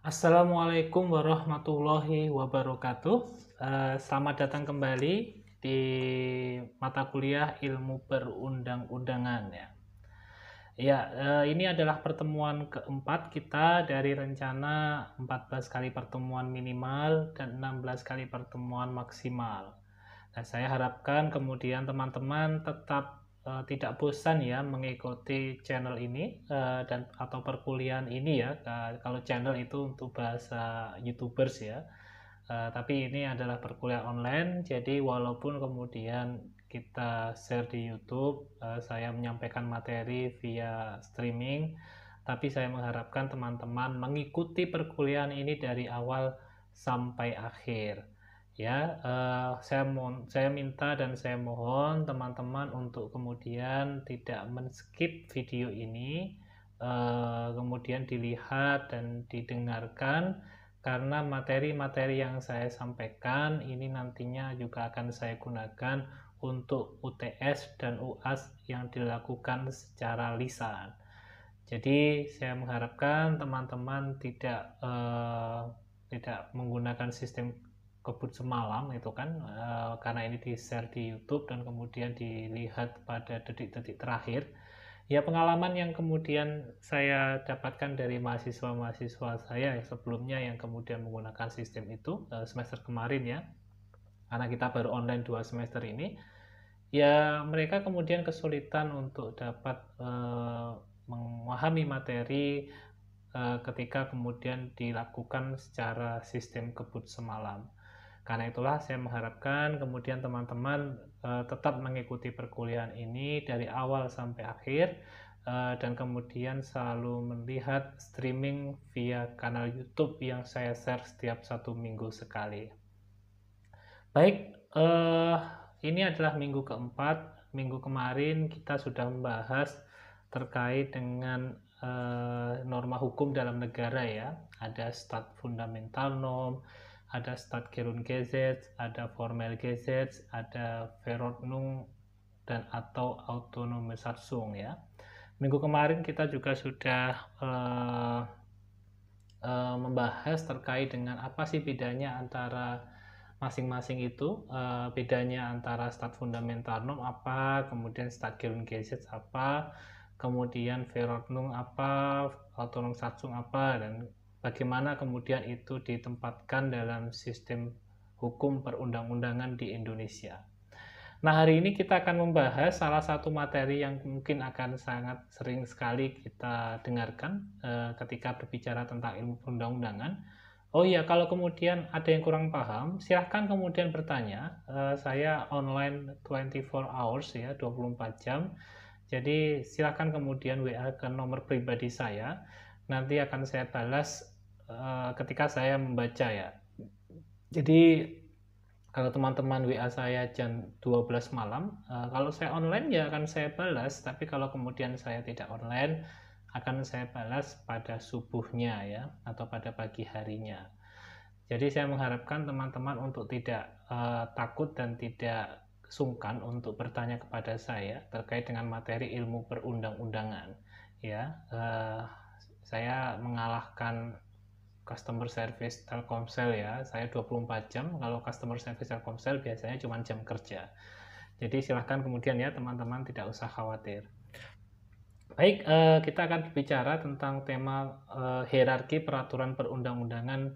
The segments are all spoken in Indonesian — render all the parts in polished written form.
Assalamualaikum warahmatullahi wabarakatuh. Selamat datang kembali di mata kuliah Ilmu Perundang-undangan ya. Ya, ini adalah pertemuan keempat kita dari rencana 14 kali pertemuan minimal dan 16 kali pertemuan maksimal. Nah, saya harapkan kemudian teman-teman tetap tidak bosan ya mengikuti channel ini dan atau perkuliahan ini ya. Kalau channel itu untuk bahasa YouTubers ya. Tapi ini adalah perkuliahan online, jadi walaupun kemudian kita share di YouTube, saya menyampaikan materi via streaming, tapi saya mengharapkan teman-teman mengikuti perkuliahan ini dari awal sampai akhir. Ya, saya minta dan saya mohon teman-teman untuk kemudian tidak men-skip video ini, kemudian dilihat dan didengarkan karena materi-materi yang saya sampaikan ini nantinya juga akan saya gunakan untuk UTS dan UAS yang dilakukan secara lisan. Jadi saya mengharapkan teman-teman tidak menggunakan sistem kebut semalam itu kan, karena ini di-share di YouTube dan kemudian dilihat pada detik-detik terakhir. Ya, pengalaman yang kemudian saya dapatkan dari mahasiswa-mahasiswa saya yang sebelumnya yang kemudian menggunakan sistem itu semester kemarin ya, karena kita baru online 2 semester ini, ya mereka kemudian kesulitan untuk dapat memahami materi ketika kemudian dilakukan secara sistem kebut semalam. Karena itulah saya mengharapkan kemudian teman-teman tetap mengikuti perkuliahan ini dari awal sampai akhir, dan kemudian selalu melihat streaming via kanal YouTube yang saya share setiap 1 minggu sekali. Baik, ini adalah minggu keempat. Minggu kemarin kita sudah membahas terkait dengan norma hukum dalam negara ya. Ada stat fundamental norm, ada stat gerund gesetz, ada formel gesetz, ada Verordnung dan atau Autonomensatzung ya. Minggu kemarin kita juga sudah membahas terkait dengan apa sih bedanya antara masing-masing itu, bedanya antara stat fundamental norm apa, kemudian stat gerund gesetz apa, kemudian Verordnung apa, Autonomensatzung apa, dan bagaimana kemudian itu ditempatkan dalam sistem hukum perundang-undangan di Indonesia. Nah, hari ini kita akan membahas salah satu materi yang mungkin akan sangat sering sekali kita dengarkan ketika berbicara tentang ilmu perundang-undangan. Oh iya, kalau kemudian ada yang kurang paham, silahkan kemudian bertanya. Saya online 24 hours ya, 24 jam. Jadi silahkan kemudian WA ke nomor pribadi saya. Nanti akan saya balas ketika saya membaca ya. Jadi kalau teman-teman WA saya jam 12 malam, kalau saya online ya akan saya balas, tapi kalau kemudian saya tidak online, akan saya balas pada subuhnya ya, atau pada pagi harinya. Jadi saya mengharapkan teman-teman untuk tidak takut dan tidak sungkan untuk bertanya kepada saya terkait dengan materi ilmu perundang-undangan. Ya, saya mengalahkan customer service Telkomsel ya, saya 24 jam, kalau customer service Telkomsel biasanya cuma jam kerja. Jadi silahkan kemudian ya teman-teman tidak usah khawatir. Baik, kita akan berbicara tentang tema hierarki peraturan perundang-undangan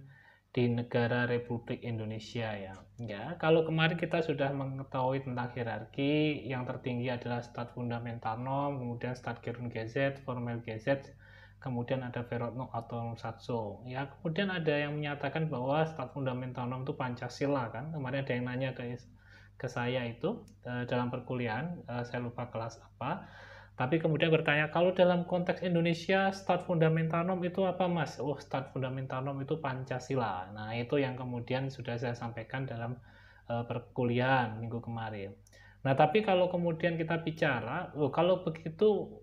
di negara Republik Indonesia ya. Ya, kalau kemarin kita sudah mengetahui tentang hierarki, yang tertinggi adalah stat fundamental norm, kemudian stat gerund gesetz, formel gesetz, kemudian ada Verordnung Autonomensatzung. Ya, kemudian ada yang menyatakan bahwa stat fundamental norm itu Pancasila kan. Kemarin ada yang nanya ke saya itu dalam perkuliahan, saya lupa kelas apa. Tapi kemudian bertanya, kalau dalam konteks Indonesia, stat fundamental norm itu apa mas? Oh, stat fundamental norm itu Pancasila. Nah, itu yang kemudian sudah saya sampaikan dalam perkuliahan minggu kemarin. Nah, tapi kalau kemudian kita bicara, kalau begitu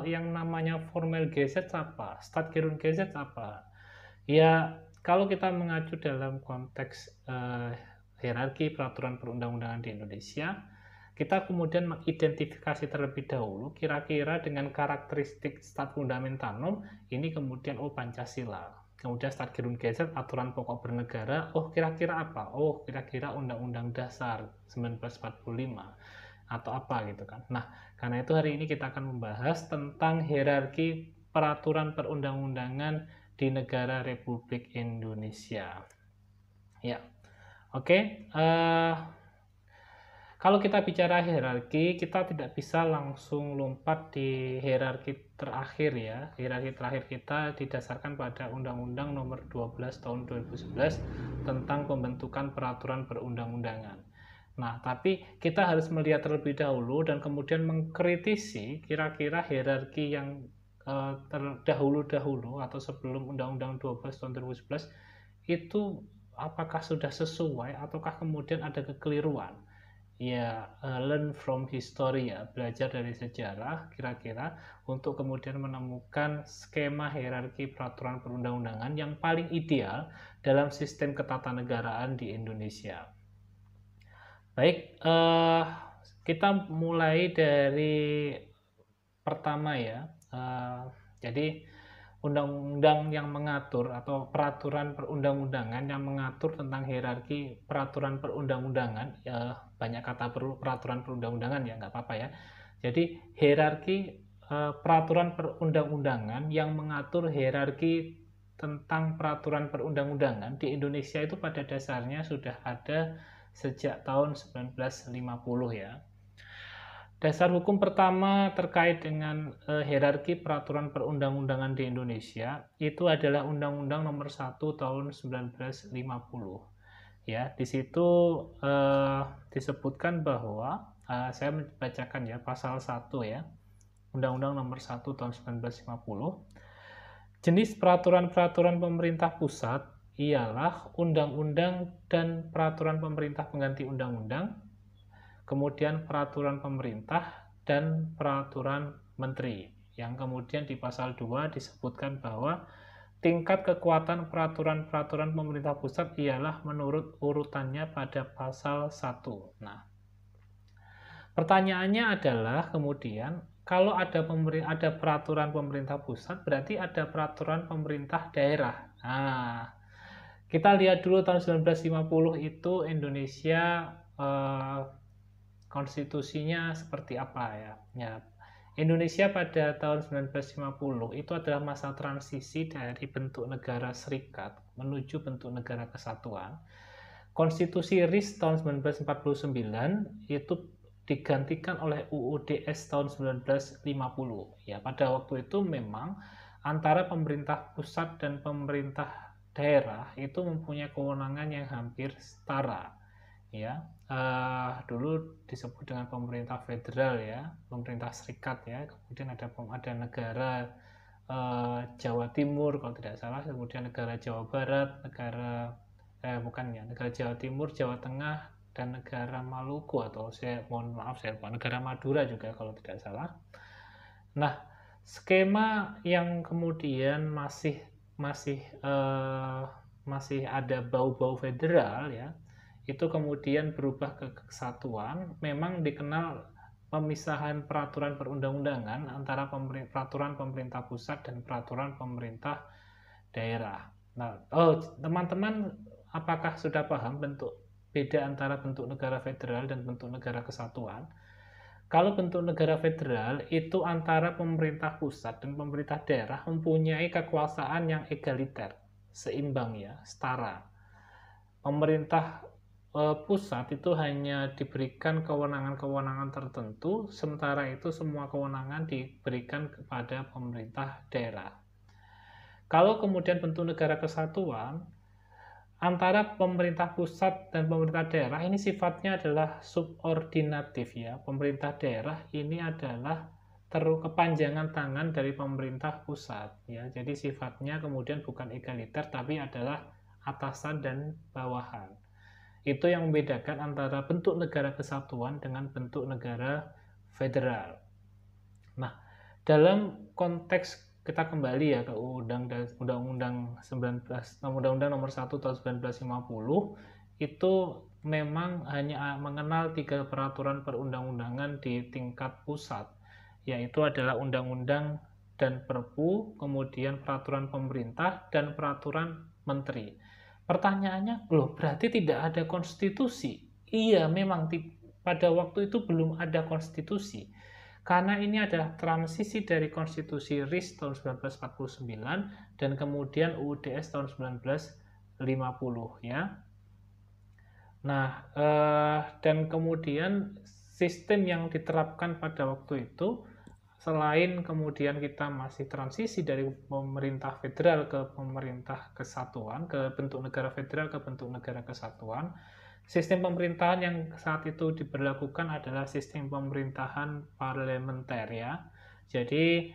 yang namanya formel gesetz apa? Stat gerund gesetz apa? Ya, kalau kita mengacu dalam konteks hierarki peraturan perundang-undangan di Indonesia, kita kemudian mengidentifikasi terlebih dahulu kira-kira dengan karakteristik stat fundamental norm ini kemudian Pancasila. kemudian Start Gerun Gazette, aturan pokok bernegara, oh kira-kira apa? Oh kira-kira Undang-Undang Dasar 1945 atau apa gitu kan. Nah, karena itu hari ini kita akan membahas tentang hierarki peraturan perundang-undangan di negara Republik Indonesia. Ya, oke. Kalau kita bicara hierarki, kita tidak bisa langsung lompat di hierarki terakhir ya. Hierarki terakhir kita didasarkan pada Undang-Undang Nomor 12 Tahun 2011 tentang pembentukan peraturan perundang-undangan. Nah, tapi kita harus melihat terlebih dahulu dan kemudian mengkritisi kira-kira hierarki yang terdahulu-dahulu atau sebelum Undang-Undang 12 Tahun 2011 itu apakah sudah sesuai ataukah kemudian ada kekeliruan. Ya, learn from history ya, belajar dari sejarah kira-kira untuk kemudian menemukan skema hierarki peraturan perundang-undangan yang paling ideal dalam sistem ketatanegaraan di Indonesia. Baik, kita mulai dari pertama ya. Jadi undang-undang yang mengatur atau peraturan perundang-undangan yang mengatur tentang hierarki peraturan perundang-undangan, ya banyak kata peraturan perundang-undangan ya, nggak apa-apa ya. Jadi hierarki peraturan perundang-undangan yang mengatur hierarki tentang peraturan perundang-undangan di Indonesia itu pada dasarnya sudah ada sejak tahun 1950 ya. Dasar hukum pertama terkait dengan hierarki peraturan perundang-undangan di Indonesia itu adalah Undang-Undang Nomor 1 Tahun 1950. Ya, di situ disebutkan bahwa saya membacakan ya pasal 1 ya. Undang-Undang Nomor 1 Tahun 1950. Jenis peraturan-peraturan pemerintah pusat ialah undang-undang dan peraturan pemerintah pengganti undang-undang, kemudian peraturan pemerintah dan peraturan menteri, yang kemudian di pasal 2 disebutkan bahwa tingkat kekuatan peraturan-peraturan pemerintah pusat ialah menurut urutannya pada pasal 1. Nah, pertanyaannya adalah kemudian kalau ada peraturan pemerintah pusat berarti ada peraturan pemerintah daerah. Nah, kita lihat dulu tahun 1950 itu Indonesia konstitusinya seperti apa ya. Ya, Indonesia pada tahun 1950 itu adalah masa transisi dari bentuk negara serikat menuju bentuk negara kesatuan. Konstitusi RIS tahun 1949 itu digantikan oleh UUDS tahun 1950. Ya, pada waktu itu memang antara pemerintah pusat dan pemerintah daerah itu mempunyai kewenangan yang hampir setara. Ya, dulu disebut dengan pemerintah federal ya, pemerintah serikat ya, kemudian ada negara Jawa Timur kalau tidak salah, kemudian negara Jawa Barat, negara Jawa Timur, Jawa Tengah, dan negara Maluku, atau saya lupa, negara Madura juga kalau tidak salah. Nah, skema yang kemudian masih ada bau-bau federal ya, itu kemudian berubah ke kesatuan, memang dikenal pemisahan peraturan perundang-undangan antara peraturan pemerintah pusat dan peraturan pemerintah daerah. Nah, teman-teman apakah sudah paham beda antara bentuk negara federal dan bentuk negara kesatuan? Kalau bentuk negara federal itu antara pemerintah pusat dan pemerintah daerah mempunyai kekuasaan yang egaliter, seimbang ya, setara. Pemerintah pusat itu hanya diberikan kewenangan-kewenangan tertentu, sementara itu semua kewenangan diberikan kepada pemerintah daerah. Kalau kemudian bentuk negara kesatuan, antara pemerintah pusat dan pemerintah daerah ini sifatnya adalah subordinatif ya. Pemerintah daerah ini adalah kepanjangan tangan dari pemerintah pusat ya. Jadi sifatnya kemudian bukan egaliter tapi adalah atasan dan bawahan. Itu yang membedakan antara bentuk negara kesatuan dengan bentuk negara federal. Nah, dalam konteks kita kembali ya ke Undang-Undang Nomor 1 Tahun 1950 itu memang hanya mengenal 3 peraturan perundang-undangan di tingkat pusat, yaitu adalah Undang-Undang dan perpu, kemudian peraturan pemerintah, dan peraturan menteri. Pertanyaannya, loh berarti tidak ada konstitusi? Iya, memang pada waktu itu belum ada konstitusi. Karena ini adalah transisi dari konstitusi RIS tahun 1949 dan kemudian UUDS tahun 1950 ya. Nah, dan kemudian sistem yang diterapkan pada waktu itu, selain kemudian kita masih transisi dari pemerintah federal ke pemerintah kesatuan, ke bentuk negara federal ke bentuk negara kesatuan, sistem pemerintahan yang saat itu diberlakukan adalah sistem pemerintahan parlementer ya. Jadi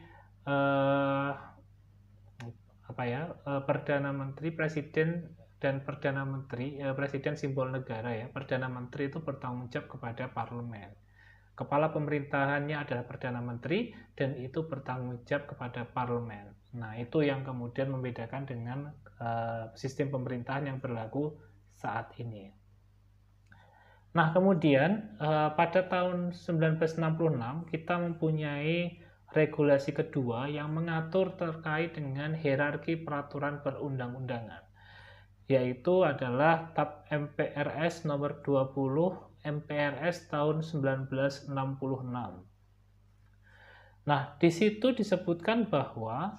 Perdana Menteri, Presiden, dan Perdana Menteri, Presiden simbol negara ya, Perdana Menteri itu bertanggung jawab kepada parlemen. Kepala pemerintahannya adalah Perdana Menteri dan itu bertanggung jawab kepada parlemen. Nah, itu yang kemudian membedakan dengan sistem pemerintahan yang berlaku saat ini. Nah, kemudian pada tahun 1966 kita mempunyai regulasi kedua yang mengatur terkait dengan hierarki peraturan perundang-undangan, yaitu adalah TAP MPRS nomor 20 MPRS tahun 1966. Nah, di situ disebutkan bahwa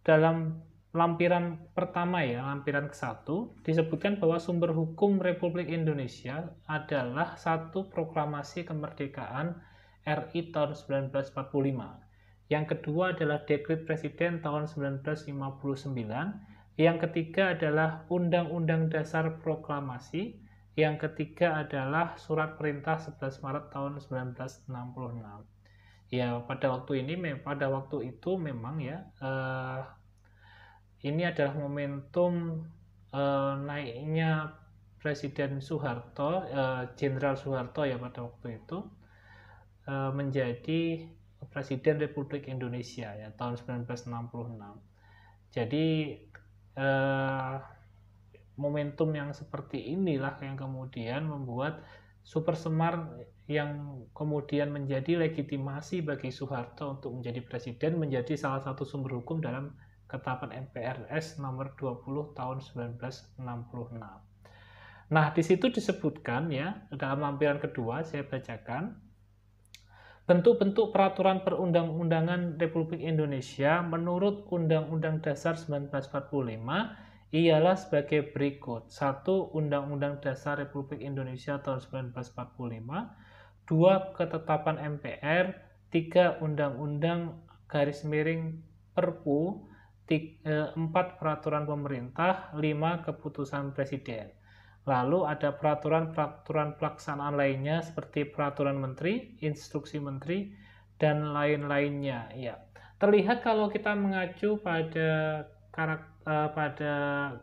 dalam lampiran pertama ya, lampiran ke-1, disebutkan bahwa sumber hukum Republik Indonesia adalah satu proklamasi kemerdekaan RI tahun 1945. Yang kedua adalah Dekret Presiden tahun 1959. Yang ketiga adalah Undang-Undang Dasar Proklamasi. Yang ketiga adalah Surat Perintah 11 Maret tahun 1966. Ya, pada waktu itu memang ya ini adalah momentum naiknya Presiden Soeharto, Jenderal Soeharto ya pada waktu itu menjadi Presiden Republik Indonesia ya tahun 1966. Jadi momentum yang seperti inilah yang kemudian membuat Super Semar yang kemudian menjadi legitimasi bagi Soeharto untuk menjadi presiden menjadi salah satu sumber hukum dalam Ketetapan MPRS nomor 20 tahun 1966. Nah, di situ disebutkan ya, dalam lampiran kedua saya bacakan, bentuk-bentuk peraturan perundang-undangan Republik Indonesia menurut Undang-Undang Dasar 1945 ialah sebagai berikut. 1. Undang-Undang Dasar Republik Indonesia tahun 1945. 2. Ketetapan MPR. 3. Undang-Undang Perpu. 4. Peraturan pemerintah. 5. Keputusan Presiden. Lalu ada peraturan-peraturan pelaksanaan lainnya seperti peraturan menteri, instruksi menteri, dan lain-lainnya. Ya, terlihat kalau kita mengacu pada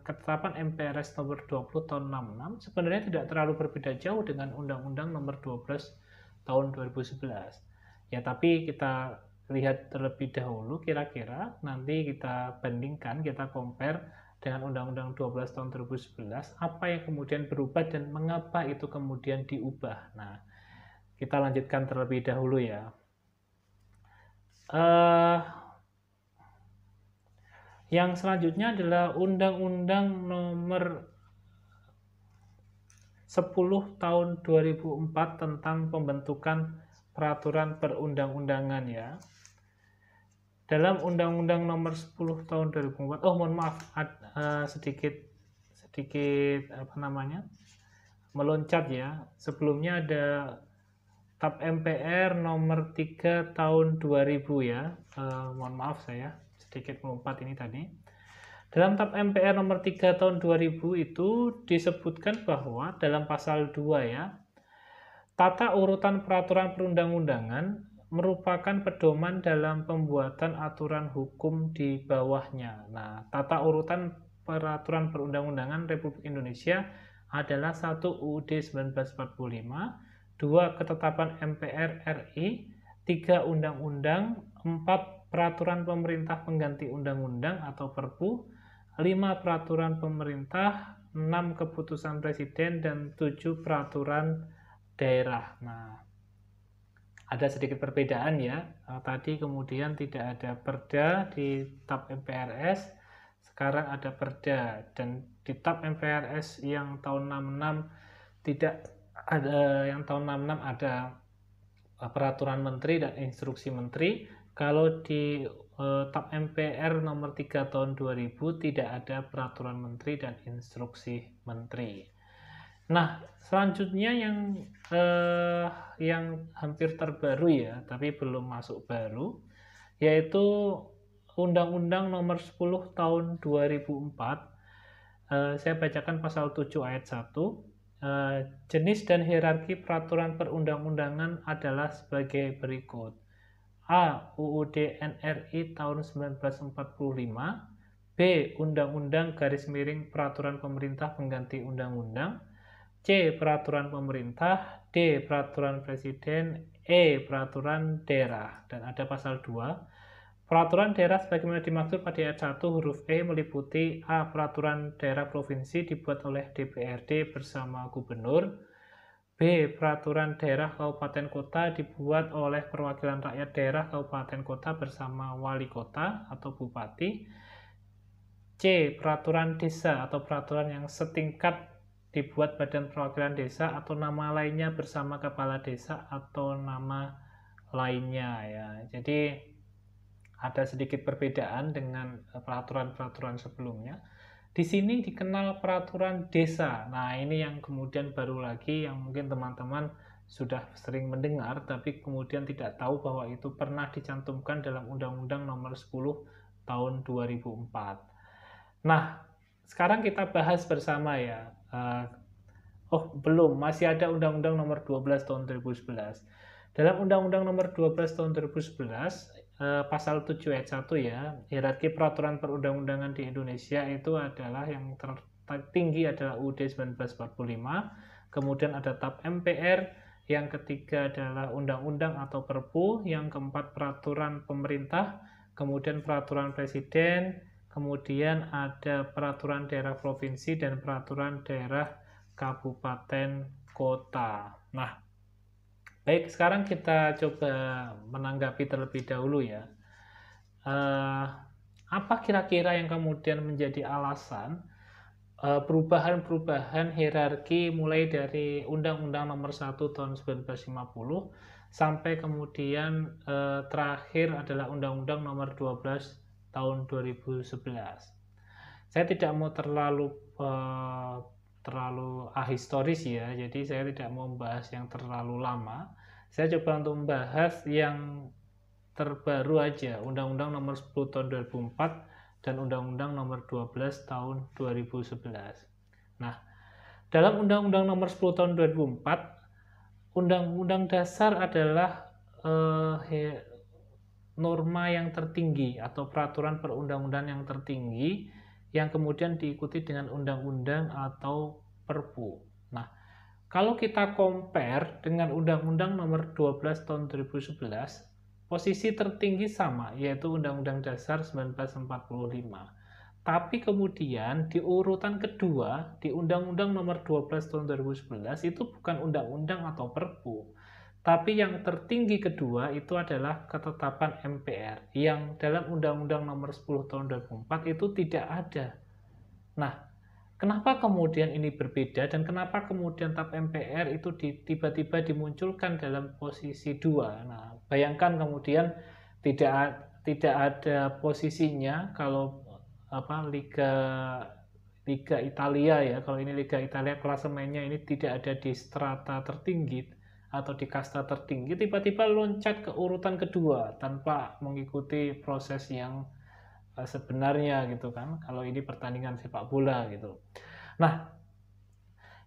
Ketetapan MPRS nomor 20 tahun 66 sebenarnya tidak terlalu berbeda jauh dengan Undang-Undang nomor 12 tahun 2011. Ya, tapi kita lihat terlebih dahulu kira-kira nanti kita bandingkan, kita compare dengan Undang-Undang 12 tahun 2011 apa yang kemudian berubah dan mengapa itu kemudian diubah. Nah, kita lanjutkan terlebih dahulu ya. Yang selanjutnya adalah Undang-Undang nomor 10 tahun 2004 tentang pembentukan peraturan perundang-undangan ya. Dalam Undang-Undang nomor 10 tahun 2004, sedikit meloncat ya. Sebelumnya ada TAP MPR nomor 3 tahun 2000 ya. Saya sedikit melompat ini tadi. Dalam TAP MPR nomor 3 tahun 2000 itu disebutkan bahwa dalam pasal 2 ya, tata urutan peraturan perundang-undangan merupakan pedoman dalam pembuatan aturan hukum di bawahnya. Nah, tata urutan peraturan perundang-undangan Republik Indonesia adalah 1. UUD 1945, 2. Ketetapan MPR RI, 3. Undang-undang, 4. Peraturan pemerintah pengganti undang-undang atau Perpu, 5. Peraturan pemerintah, 6. Keputusan presiden, dan 7. Peraturan daerah. Nah, ada sedikit perbedaan ya. Tadi kemudian tidak ada perda di TAP MPRS, sekarang ada perda, dan di TAP MPRS yang tahun 66 tidak ada, yang tahun 66 ada peraturan menteri dan instruksi menteri. Kalau di TAP MPR nomor 3 tahun 2000 tidak ada peraturan menteri dan instruksi menteri. Nah, selanjutnya yang hampir terbaru ya, tapi belum masuk baru, yaitu Undang-Undang Nomor 10 Tahun 2004. Saya bacakan pasal 7 ayat 1. Jenis dan hierarki peraturan perundang-undangan adalah sebagai berikut. A. UUD NRI tahun 1945. B. Undang-Undang Peraturan Pemerintah Pengganti Undang-Undang. C. Peraturan pemerintah. D. Peraturan presiden. E. Peraturan daerah. Dan ada pasal 2. Peraturan daerah sebagaimana dimaksud pada ayat 1 huruf E meliputi A. Peraturan daerah provinsi dibuat oleh DPRD bersama gubernur. B. Peraturan daerah kabupaten kota dibuat oleh perwakilan rakyat daerah kabupaten kota bersama wali kota atau bupati. C. Peraturan desa atau peraturan yang setingkat dibuat badan perwakilan desa atau nama lainnya bersama kepala desa atau nama lainnya ya. Jadi ada sedikit perbedaan dengan peraturan-peraturan sebelumnya. Di sini dikenal peraturan desa. Nah, ini yang kemudian baru lagi yang mungkin teman-teman sudah sering mendengar tapi kemudian tidak tahu bahwa itu pernah dicantumkan dalam Undang-Undang Nomor 10 Tahun 2004. Nah, sekarang kita bahas bersama ya. Belum, masih ada Undang-Undang Nomor 12 Tahun 2011. Dalam Undang-Undang Nomor 12 Tahun 2011, pasal 7 ayat 1 ya, hierarki peraturan perundang-undangan di Indonesia itu adalah yang tertinggi adalah UUD 1945, kemudian ada TAP MPR, yang ketiga adalah undang-undang atau Perpu, yang keempat peraturan pemerintah, kemudian peraturan presiden, kemudian ada peraturan daerah provinsi dan peraturan daerah kabupaten kota. Nah, baik, sekarang kita coba menanggapi terlebih dahulu ya. Apa kira-kira yang kemudian menjadi alasan perubahan-perubahan hierarki mulai dari Undang-Undang Nomor 1 Tahun 1950 sampai kemudian terakhir adalah Undang-Undang Nomor 12 Tahun 2011. Saya tidak mau terlalu ahistoris ya, jadi saya tidak mau membahas yang terlalu lama. Saya coba untuk membahas yang terbaru aja, Undang-Undang Nomor 10 Tahun 2004 dan Undang-Undang Nomor 12 Tahun 2011. Nah, dalam Undang-Undang Nomor 10 Tahun 2004, Undang-Undang Dasar adalah norma yang tertinggi atau peraturan perundang-undangan yang tertinggi yang kemudian diikuti dengan undang-undang atau Perpu. Nah, kalau kita compare dengan Undang-Undang Nomor 12 Tahun 2011, posisi tertinggi sama, yaitu Undang-Undang Dasar 1945. Tapi kemudian di urutan kedua, di Undang-Undang Nomor 12 Tahun 2011 itu bukan undang-undang atau Perpu. Tapi yang tertinggi kedua itu adalah ketetapan MPR, yang dalam Undang-Undang Nomor 10 Tahun 2004 itu tidak ada. Nah, kenapa kemudian ini berbeda dan kenapa kemudian TAP MPR itu tiba-tiba dimunculkan dalam posisi 2? Nah, bayangkan kemudian tidak ada posisinya kalau Liga Italia ya. Kalau ini Liga Italia klasemennya ini tidak ada di strata tertinggi atau di kasta tertinggi, tiba-tiba loncat ke urutan kedua tanpa mengikuti proses yang sebenarnya gitu kan, kalau ini pertandingan sepak bola gitu. Nah,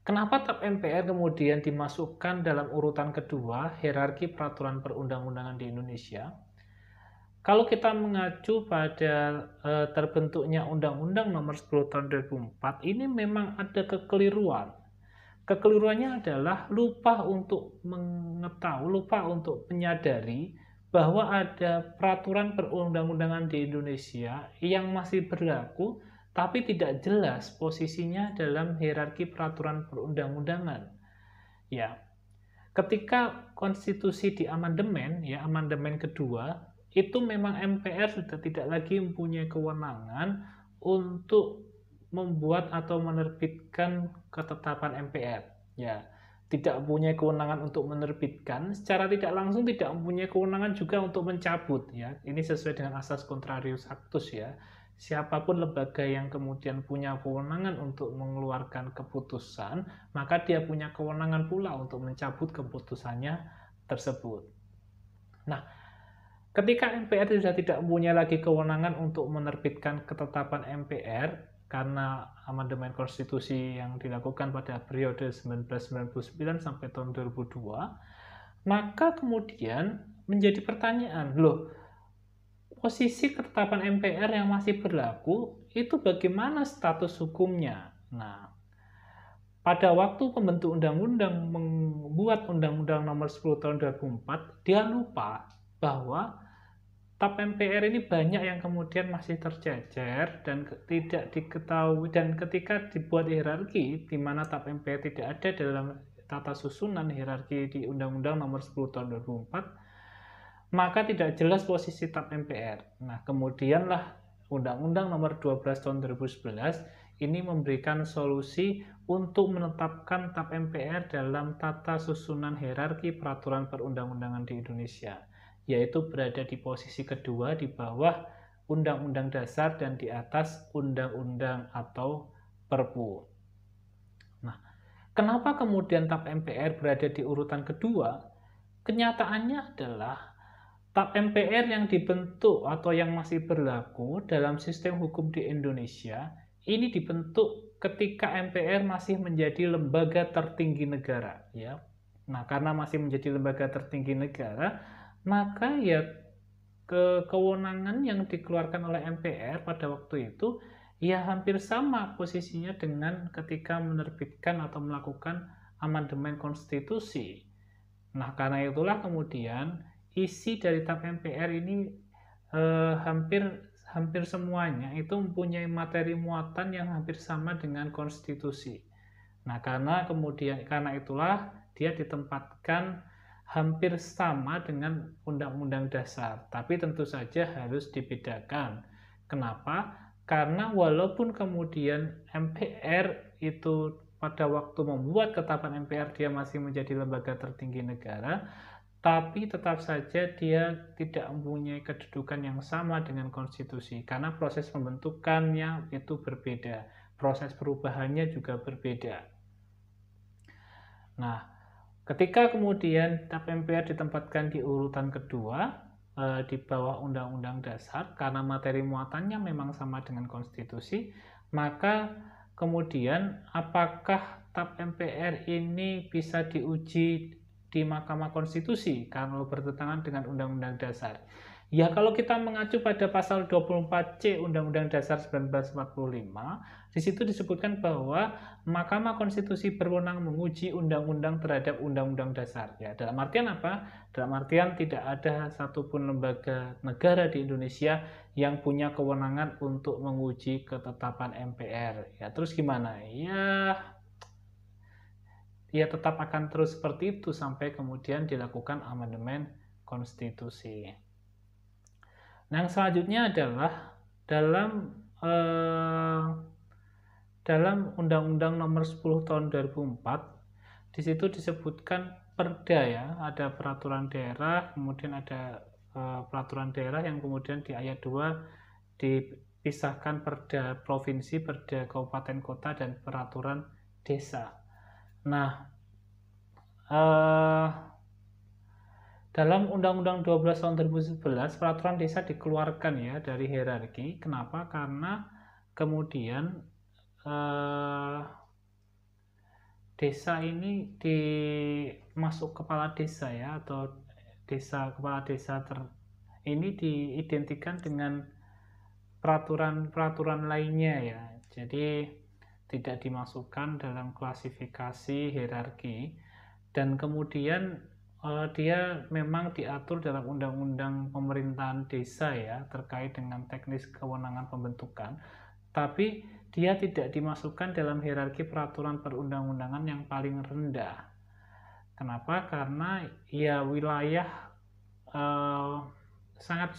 kenapa TAP MPR kemudian dimasukkan dalam urutan kedua hierarki peraturan perundang-undangan di Indonesia? Kalau kita mengacu pada terbentuknya Undang-Undang Nomor 10 Tahun 2004, ini memang ada kekeliruan. Kekeliruannya adalah lupa untuk mengetahui, lupa untuk menyadari bahwa ada peraturan perundang-undangan di Indonesia yang masih berlaku tapi tidak jelas posisinya dalam hierarki peraturan perundang-undangan. Ya. ketika konstitusi diamandemen, ya amandemen kedua, itu memang MPR sudah tidak lagi mempunyai kewenangan untuk membuat atau menerbitkan ketetapan MPR. Ya, tidak mempunyai kewenangan untuk menerbitkan, secara tidak langsung tidak mempunyai kewenangan juga untuk mencabut. Ya, ini sesuai dengan asas contrarius actus ya. Siapapun lembaga yang kemudian punya kewenangan untuk mengeluarkan keputusan, maka dia punya kewenangan pula untuk mencabut keputusannya tersebut. Nah, ketika MPR sudah tidak mempunyai lagi kewenangan untuk menerbitkan ketetapan MPR karena amandemen konstitusi yang dilakukan pada periode 1999 sampai tahun 2002, maka kemudian menjadi pertanyaan, loh, posisi ketetapan MPR yang masih berlaku itu bagaimana status hukumnya? Nah, pada waktu pembentuk undang-undang membuat Undang-Undang Nomor 10 Tahun 2004, dia lupa bahwa TAP MPR ini banyak yang kemudian masih tercecer dan tidak diketahui, dan ketika dibuat hierarki di mana TAP MPR tidak ada dalam tata susunan hierarki di Undang-Undang Nomor 10 Tahun 2004, maka tidak jelas posisi TAP MPR. Nah, kemudianlah Undang-Undang Nomor 12 Tahun 2011 ini memberikan solusi untuk menetapkan TAP MPR dalam tata susunan hierarki peraturan perundang-undangan di Indonesia, yaitu berada di posisi kedua di bawah Undang-Undang Dasar dan di atas Undang-Undang atau Perpu. Nah, kenapa kemudian TAP MPR berada di urutan kedua? Kenyataannya adalah TAP MPR yang dibentuk atau yang masih berlaku dalam sistem hukum di Indonesia ini dibentuk ketika MPR masih menjadi lembaga tertinggi negara, ya. Nah, karena masih menjadi lembaga tertinggi negara, maka ya kewenangan yang dikeluarkan oleh MPR pada waktu itu ya hampir sama posisinya dengan ketika menerbitkan atau melakukan amandemen konstitusi. Nah, karena itulah kemudian isi dari TAP MPR ini hampir semuanya itu mempunyai materi muatan yang hampir sama dengan konstitusi. Nah, karena itulah dia ditempatkan hampir sama dengan Undang-Undang Dasar, tapi tentu saja harus dibedakan. Kenapa? Karena walaupun kemudian MPR itu pada waktu membuat ketetapan MPR dia masih menjadi lembaga tertinggi negara, tapi tetap saja dia tidak mempunyai kedudukan yang sama dengan konstitusi, karena proses pembentukannya itu berbeda, proses perubahannya juga berbeda. Nah, ketika kemudian TAP MPR ditempatkan di urutan kedua di bawah Undang-Undang Dasar karena materi muatannya memang sama dengan konstitusi, maka kemudian apakah TAP MPR ini bisa diuji di Mahkamah Konstitusi kalau bertentangan dengan Undang-Undang Dasar? Ya, kalau kita mengacu pada pasal 24C Undang-Undang Dasar 1945, di situ disebutkan bahwa Mahkamah Konstitusi berwenang menguji undang-undang terhadap Undang-Undang Dasar. Ya, dalam artian apa? Dalam artian tidak ada satupun lembaga negara di Indonesia yang punya kewenangan untuk menguji ketetapan MPR. Ya, terus gimana? Ya tetap akan terus seperti itu sampai kemudian dilakukan amandemen konstitusi. Nah, yang selanjutnya adalah dalam Undang-Undang Nomor 10 Tahun 2004, di situ disebutkan perda, ya, ada peraturan daerah, kemudian ada peraturan daerah yang kemudian di ayat 2 dipisahkan perda provinsi, perda kabupaten kota, dan peraturan desa. Nah, dalam Undang-Undang 12 tahun 2011, peraturan desa dikeluarkan ya dari hierarki. Kenapa? Karena kemudian desa ini masuk kepala desa, ya, atau kepala desa ini diidentikan dengan peraturan lainnya, ya. Jadi tidak dimasukkan dalam klasifikasi hierarki, dan kemudian dia memang diatur dalam Undang-Undang Pemerintahan Desa, ya, terkait dengan teknis kewenangan pembentukan, tapi dia tidak dimasukkan dalam hierarki peraturan perundang-undangan yang paling rendah. Kenapa? Karena ya wilayah eh, sangat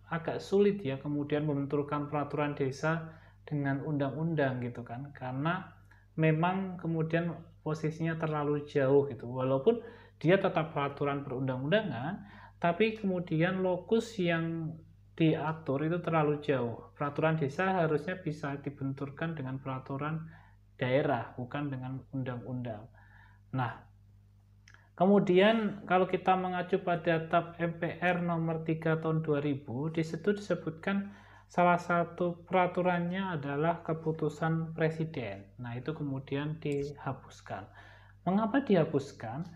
agak sulit ya kemudian membenturkan peraturan desa dengan undang-undang gitu kan, karena memang kemudian posisinya terlalu jauh gitu, walaupun dia tetap peraturan perundang-undangan tapi kemudian lokus yang diatur itu terlalu jauh. Peraturan desa harusnya bisa dibenturkan dengan peraturan daerah, bukan dengan undang-undang. Nah, kemudian kalau kita mengacu pada TAP MPR nomor 3 tahun 2000, di situ disebutkan salah satu peraturannya adalah keputusan presiden. Nah, itu kemudian dihapuskan. Mengapa dihapuskan?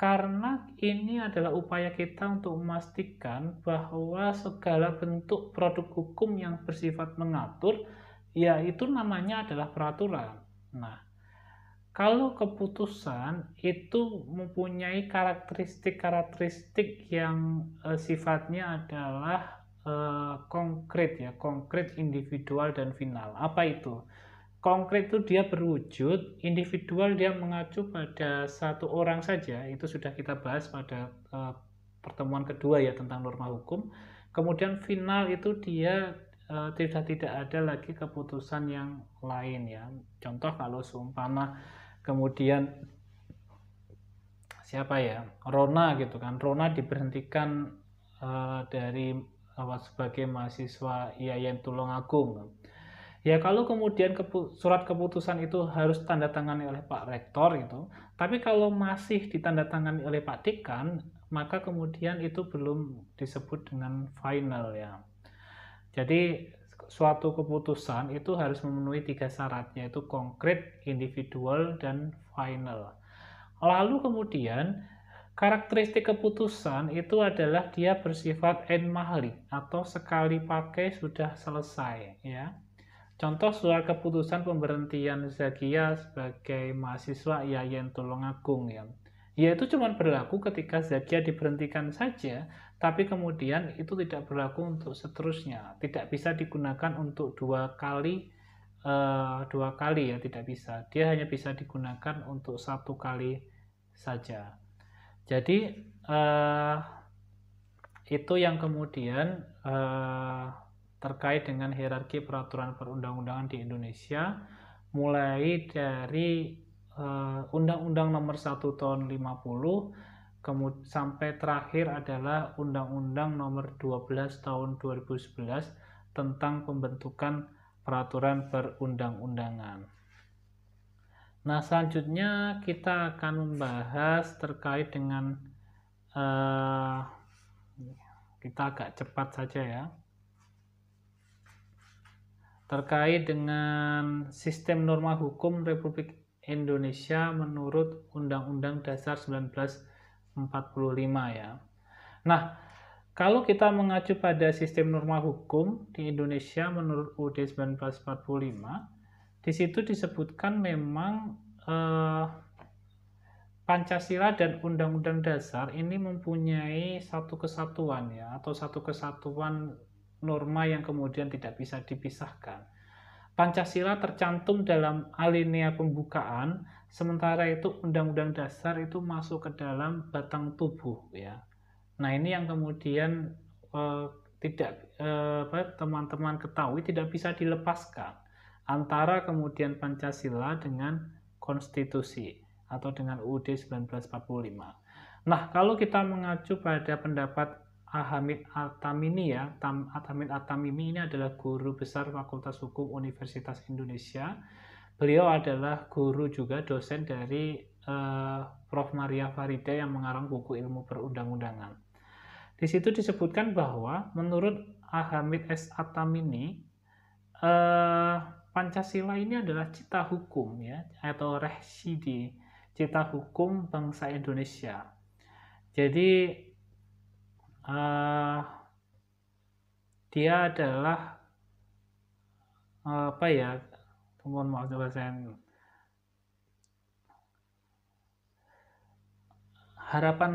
Karena ini adalah upaya kita untuk memastikan bahwa segala bentuk produk hukum yang bersifat mengatur, yaitu namanya adalah peraturan. Nah, kalau keputusan itu mempunyai karakteristik-karakteristik yang sifatnya adalah konkret ya, konkret, individual dan final. Apa itu? Konkret itu dia berwujud, individual dia mengacu pada satu orang saja, itu sudah kita bahas pada pertemuan kedua ya tentang norma hukum. Kemudian final itu dia tidak ada lagi keputusan yang lain ya. Contoh kalau seumpama kemudian siapa ya, Rona gitu kan, Rona diberhentikan dari sebagai mahasiswa IAIN Tulungagung. Ya kalau kemudian surat keputusan itu harus tanda tangani oleh Pak Rektor itu, tapi kalau masih ditandatangani oleh Pak Dekan, maka kemudian itu belum disebut dengan final ya. Jadi suatu keputusan itu harus memenuhi 3 syarat, yaitu konkret, individual, dan final. Lalu kemudian karakteristik keputusan itu adalah dia bersifat en mahlik atau sekali pakai sudah selesai ya. Contoh surat keputusan pemberhentian Zakia sebagai mahasiswa IAIN Tulungagung ya. Ya itu cuma berlaku ketika Zakia diberhentikan saja, tapi kemudian itu tidak berlaku untuk seterusnya. Tidak bisa digunakan untuk dua kali ya, tidak bisa. Dia hanya bisa digunakan untuk satu kali saja. Jadi itu yang kemudian terkait dengan hierarki peraturan perundang-undangan di Indonesia, mulai dari Undang-Undang Nomor 1 Tahun 50 sampai terakhir adalah Undang-Undang Nomor 12 Tahun 2011 tentang pembentukan peraturan perundang-undangan. Nah, selanjutnya kita akan membahas terkait dengan kita agak cepat saja ya, terkait dengan sistem norma hukum Republik Indonesia menurut Undang-Undang Dasar 1945 ya. Nah, kalau kita mengacu pada sistem norma hukum di Indonesia menurut UUD 1945, di situ disebutkan memang Pancasila dan Undang-Undang Dasar ini mempunyai satu kesatuan ya, atau satu kesatuan norma yang kemudian tidak bisa dipisahkan. Pancasila tercantum dalam alinea pembukaan, sementara itu Undang-Undang Dasar itu masuk ke dalam batang tubuh ya. Nah, ini yang kemudian teman-teman ketahui tidak bisa dilepaskan antara kemudian Pancasila dengan konstitusi atau dengan UUD 1945. Nah, kalau kita mengacu pada pendapat Hamid At-Tamimi ya, Hamid At-Tamimi ini adalah guru besar Fakultas Hukum Universitas Indonesia. Beliau adalah guru juga dosen dari Prof. Maria Farida yang mengarang buku ilmu perundang-undangan. Di situ disebutkan bahwa menurut Hamid S. At-Tamimi, Pancasila ini adalah cita hukum ya, atau residi cita hukum bangsa Indonesia. Jadi dia adalah mohon maaf saya harapan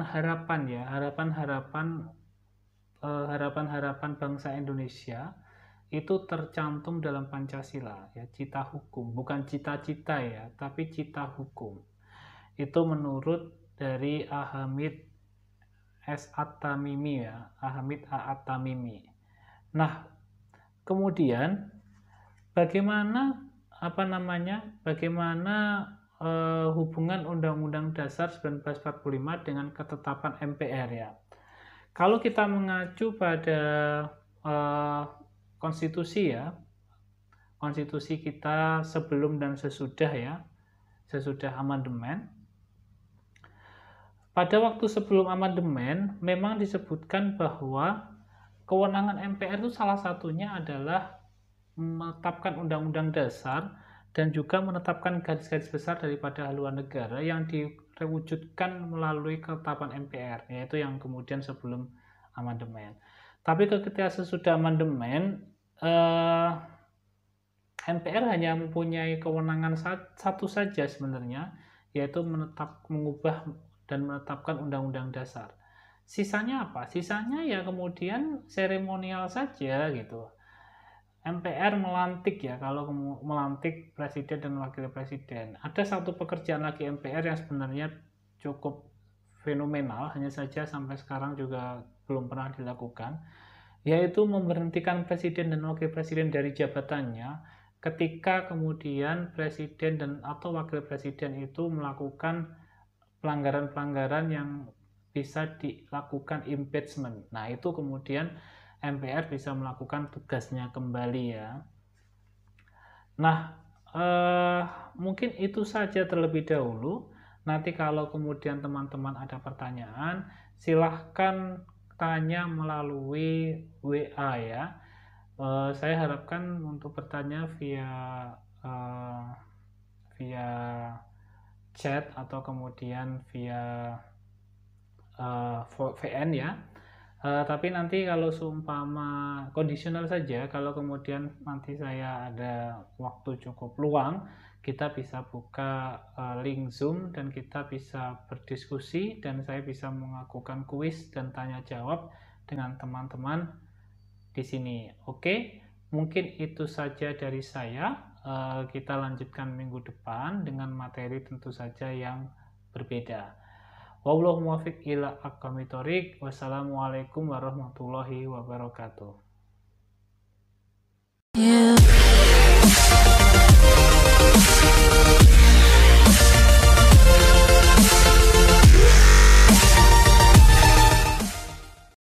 bangsa Indonesia itu tercantum dalam Pancasila ya, cita hukum, bukan cita-cita ya, tapi cita hukum. Itu menurut dari Ahamid S. At-Tamimi ya, Ahamid At-Tamimi. Nah, kemudian bagaimana hubungan Undang-Undang Dasar 1945 dengan ketetapan MPR ya. Kalau kita mengacu pada konstitusi ya, konstitusi kita sebelum dan sesudah ya, sesudah amandemen. Pada waktu sebelum amandemen memang disebutkan bahwa kewenangan MPR itu salah satunya adalah menetapkan undang-undang dasar dan juga menetapkan garis-garis besar daripada haluan negara yang diwujudkan melalui ketetapan MPR, yaitu yang kemudian sebelum amandemen. Tapi ketika sesudah amandemen, MPR hanya mempunyai kewenangan satu saja sebenarnya, yaitu mengubah dan menetapkan undang-undang dasar. Sisanya apa? Sisanya ya kemudian seremonial saja gitu. MPR melantik ya, kalau melantik presiden dan wakil presiden. Ada satu pekerjaan lagi MPR yang sebenarnya cukup fenomenal, hanya saja sampai sekarang juga belum pernah dilakukan, yaitu memberhentikan presiden dan wakil presiden dari jabatannya ketika kemudian presiden dan atau wakil presiden itu melakukan pelanggaran-pelanggaran yang bisa dilakukan impeachment. Nah, itu kemudian MPR bisa melakukan tugasnya kembali ya. Nah, mungkin itu saja terlebih dahulu. Nanti kalau kemudian teman-teman ada pertanyaan, silahkan tanya melalui WA ya. Saya harapkan untuk bertanya via chat atau kemudian via VN ya. Tapi nanti kalau seumpama kondisional saja, kalau kemudian nanti saya ada waktu cukup luang, kita bisa buka link Zoom dan kita bisa berdiskusi dan saya bisa melakukan kuis dan tanya jawab dengan teman-teman di sini. Oke, mungkin itu saja dari saya. Kita lanjutkan minggu depan dengan materi tentu saja yang berbeda. Wallahu muwaffiq ila aqwamit thoriq. Wassalamualaikum warahmatullahi wabarakatuh.